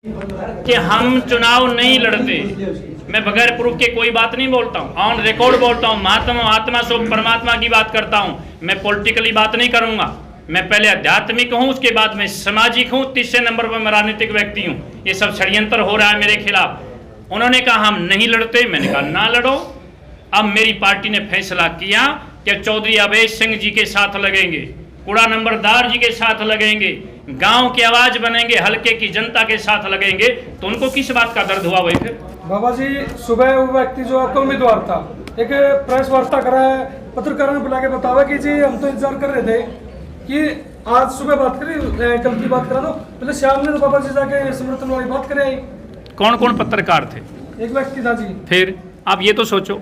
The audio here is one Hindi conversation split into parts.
कि हम चुनाव नहीं लड़ते। मैं बगैर प्रूफ के कोई बात नहीं बोलता हूँ, ऑन रिकॉर्ड बोलता हूँ। महात्मा आत्मा सो परमात्मा की बात करता हूँ। मैं पॉलिटिकली बात नहीं करूँगा। मैं पहले आध्यात्मिक हूँ, उसके बाद मैं सामाजिक हूँ, तीसरे नंबर पर मैं राजनीतिक व्यक्ति हूँ। ये सब षड्यंत्र हो रहा है मेरे खिलाफ। उन्होंने कहा हम नहीं लड़ते, मैंने कहा ना लड़ो। अब मेरी पार्टी ने फैसला किया कि चौधरी अवैध सिंह जी के साथ लगेंगे, कूड़ा नंबरदार जी के साथ लगेंगे, गांव की आवाज बनेंगे, हल्के की जनता के साथ लगेंगे। तो उनको किस बात का दर्द हुआ भाई? फिर बाबा जी, सुबह वो व्यक्ति जो आपका उम्मीदवार था, एक प्रेस वार्ता करा है, पत्रकारों ने बुला के बतावा कि जी हम तो इंतजार कर रहे थे कि आज सुबह बात करी, कल की बात करा दो। पहले शाम ने तो बाबा जी जाके समर्थन वाली बात करे। कौन कौन पत्रकार थे? एक व्यक्ति था जी। फिर आप ये तो सोचो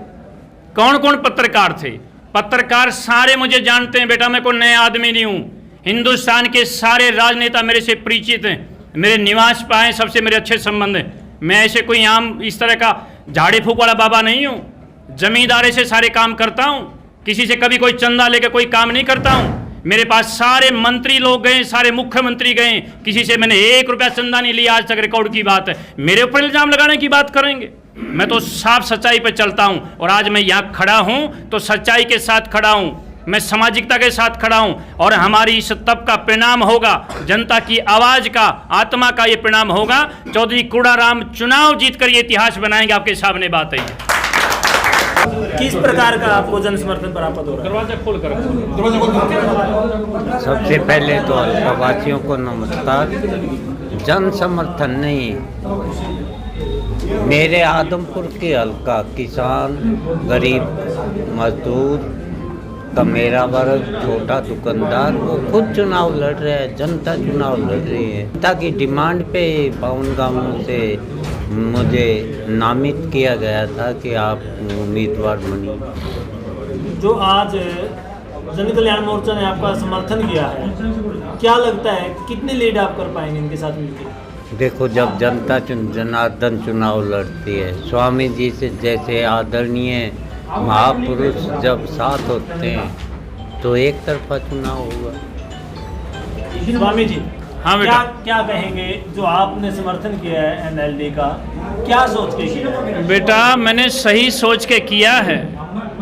कौन कौन पत्रकार थे। पत्रकार सारे मुझे जानते हैं बेटा, मैं कोई नया आदमी नहीं हूँ। हिंदुस्तान के सारे राजनेता मेरे से परिचित हैं, मेरे निवास पर आए, सबसे मेरे अच्छे संबंध हैं। मैं ऐसे कोई आम इस तरह का झाड़ी फूक वाला बाबा नहीं हूँ। जमींदारी से सारे काम करता हूँ, किसी से कभी कोई चंदा लेकर कोई काम नहीं करता हूँ। मेरे पास सारे मंत्री लोग गए, सारे मुख्यमंत्री गए, किसी से मैंने 1 रुपया चंदा नहीं लिया आज तक। रिकॉर्ड की बात है। मेरे ऊपर इल्जाम लगाने की बात करेंगे? मैं तो साफ सच्चाई पे चलता हूं, और आज मैं यहाँ खड़ा हूं तो सच्चाई के साथ खड़ा हूं, मैं सामाजिकता के साथ खड़ा हूं। और हमारी इस तप का परिणाम होगा, जनता की आवाज का, आत्मा का ये परिणाम होगा। चौधरी कूड़ाराम चुनाव जीतकर ये इतिहास बनाएंगे। आपके सामने बात है। किस प्रकार का आपको जन समर्थन प्राप्त हो रहा है? दरवाजा खोल कर। सबसे पहले तो अलकावासियों को नमस्कार। जन समर्थन नहीं, मेरे आदमपुर के हल्का किसान, गरीब मजदूर का मेरा वर्ग, छोटा दुकानदार, वो खुद चुनाव लड़ रहे हैं। जनता चुनाव लड़ रही है। जनता की डिमांड पे 52 गांवों से मुझे नामित किया गया था कि आप उम्मीदवार बनिए। जो आज जन कल्याण मोर्चा ने आपका समर्थन किया है, क्या लगता है कितने लीड आप कर पाएंगे इनके साथ मिलकर? देखो, जब जनता जनार्दन चुनाव लड़ती है, स्वामी जी से जैसे आदरणीय महापुरुष जब साथ होते हैं तो एक तरफा चुनाव होगा। स्वामी जी, हाँ बेटा, क्या कहेंगे जो आपने समर्थन किया है एनएलडी का, क्या सोच के किया है? बेटा, मैंने सही सोच के किया है।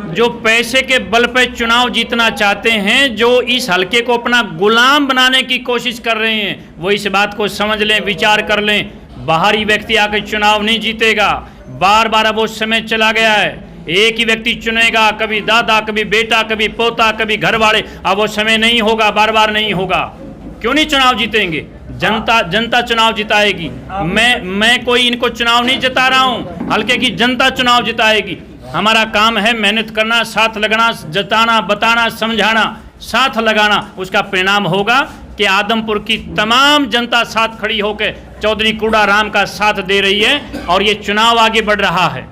जो पैसे के बल पे चुनाव जीतना चाहते हैं, जो इस हलके को अपना गुलाम बनाने की कोशिश कर रहे हैं, वो इस बात को समझ लें, विचार कर लें। बाहरी व्यक्ति आकर चुनाव नहीं जीतेगा। बार बार अब वो समय चला गया है। एक ही व्यक्ति चुनेगा, कभी दादा, कभी बेटा, कभी पोता, कभी घर वाले। अब वो समय नहीं होगा, बार बार नहीं होगा। क्यों नहीं चुनाव जीतेंगे? जनता चुनाव जिताएगी। मैं कोई इनको चुनाव नहीं जिता रहा हूँ, हल्के की जनता चुनाव जिताएगी। हमारा काम है मेहनत करना, साथ लगना, जताना, बताना, समझाना, साथ लगाना। उसका परिणाम होगा कि आदमपुर की तमाम जनता साथ खड़ी होकर चौधरी कूड़ाराम का साथ दे रही है, और ये चुनाव आगे बढ़ रहा है।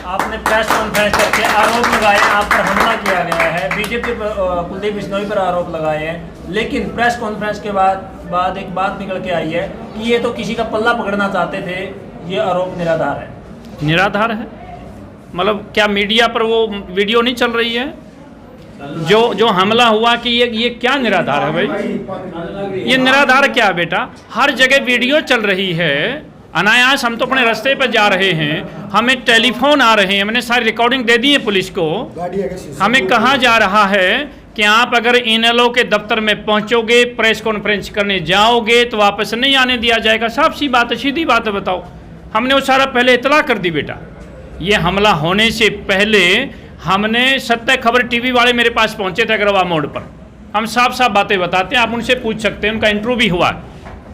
आपने प्रेस कॉन्फ्रेंस करके आरोप लगाए, आप पर हमला किया गया है, बीजेपी पर कुलदीप बिश्नोई पर आरोप लगाए हैं, लेकिन प्रेस कॉन्फ्रेंस के बाद एक बात निकल के आई है कि ये तो किसी का पल्ला पकड़ना चाहते थे। ये आरोप निराधार है। निराधार है मतलब क्या? मीडिया पर वो वीडियो नहीं चल रही है जो हमला हुआ कि ये क्या निराधार है भाई? ये निराधार क्या है बेटा? हर जगह वीडियो चल रही है। अनायास हम तो अपने रास्ते पर जा रहे हैं, हमें टेलीफोन आ रहे हैं, मैंने सारी रिकॉर्डिंग दे दी है पुलिस को। हमें कहा जा रहा है कि आप अगर इनेलो के दफ्तर में पहुंचोगे, प्रेस कॉन्फ्रेंस करने जाओगे तो वापस नहीं आने दिया जाएगा। साफ सी बात है, सीधी बात है। बताओ, हमने वो सारा पहले इतला कर दी बेटा। ये हमला होने से पहले हमने सत्य खबर टीवी वाले मेरे पास पहुंचे थे अग्रवा मोड़ पर। हम साफ साफ बातें बताते हैं, आप उनसे पूछ सकते हैं, उनका इंटरव्यू भी हुआ है।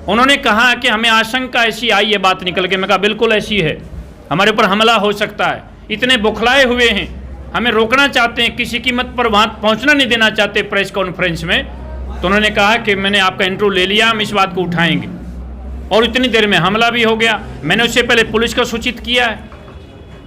उन्होंने कहा कि हमें आशंका ऐसी आई है, बात निकल के। मैं कहा बिल्कुल ऐसी है, हमारे ऊपर हमला हो सकता है। इतने बुखलाए हुए हैं, हमें रोकना चाहते हैं, किसी कीमत पर वहाँ पहुँचना नहीं देना चाहते प्रेस कॉन्फ्रेंस में। तो उन्होंने कहा कि मैंने आपका इंटरव्यू ले लिया, हम इस बात को उठाएंगे। और इतनी देर में हमला भी हो गया। मैंने उससे पहले पुलिस को सूचित किया है।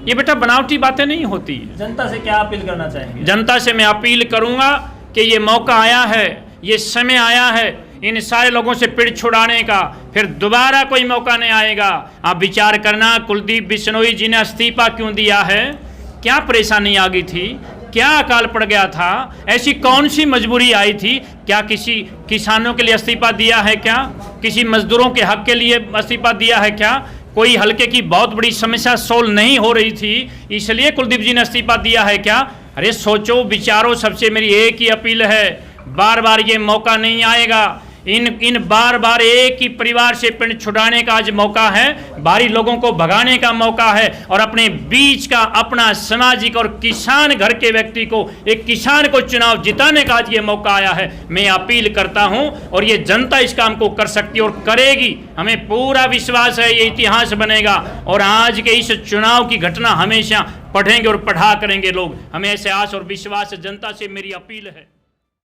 ये बेटा बनावटी बातें नहीं होती है। जनता से क्या अपील करना चाहेंगे? जनता से मैं अपील करूंगा कि ये मौका आया है, ये समय आया है इन सारे लोगों से पिड़ छुड़ाने का। फिर दोबारा कोई मौका नहीं आएगा। आप विचार करना, कुलदीप बिश्नोई जी ने इस्तीफा क्यों दिया है? क्या परेशानी आ गई थी? क्या अकाल पड़ गया था, ऐसी कौन सी मजबूरी आई थी? क्या किसी किसानों के लिए इस्तीफा दिया है क्या? किसी मजदूरों के हक के लिए इस्तीफा दिया है क्या? कोई हल्के की बहुत बड़ी समस्या सोल्व नहीं हो रही थी इसलिए कुलदीप जी ने इस्तीफा दिया है क्या? अरे सोचो विचारो। सबसे मेरी एक ही अपील है, बार बार ये मौका नहीं आएगा। इन बार बार एक ही परिवार से पिंड छुड़ाने का आज मौका है, बाहरी लोगों को भगाने का मौका है और अपने बीच का अपना सामाजिक और किसान घर के व्यक्ति को, एक किसान को चुनाव जिताने का आज ये मौका आया है। मैं अपील करता हूं और ये जनता इस काम को कर सकती है और करेगी। हमें पूरा विश्वास है ये इतिहास बनेगा और आज के इस चुनाव की घटना हमेशा पढ़ेंगे और पढ़ा करेंगे लोग। हमें ऐसे आस और विश्वास जनता से मेरी अपील है।